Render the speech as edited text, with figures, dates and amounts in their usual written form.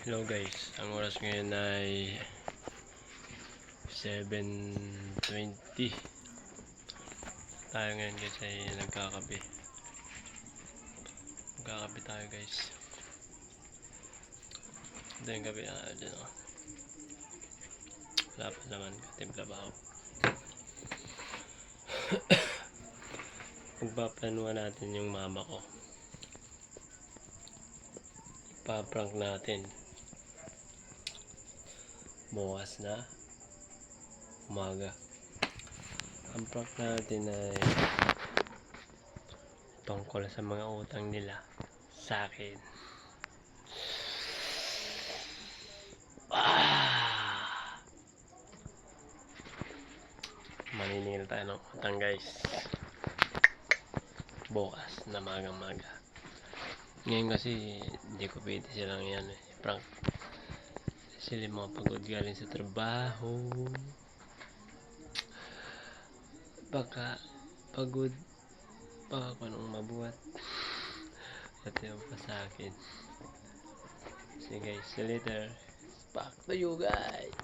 Hello guys, ang oras ngayon ay 7:20 tayo ngayon guys ay nagkakape tayo guys. Ito yung kape dyan o. Wala pa naman, timpla ba ako. Magpaplanuhan natin yung mama ko, ipaprank natin bukas na umaga. Ang prank natin ay tungkol sa mga utang nila sa akin. Maniningil tayo ng utang guys bukas na maga. Ngayon kasi hindi ko pwede silang yan prank. Sila mga pagod galing sa trabaho, baka pagod baka kung anong mabuhat at yung pa sa akin. So guys, see you later. Back to you guys.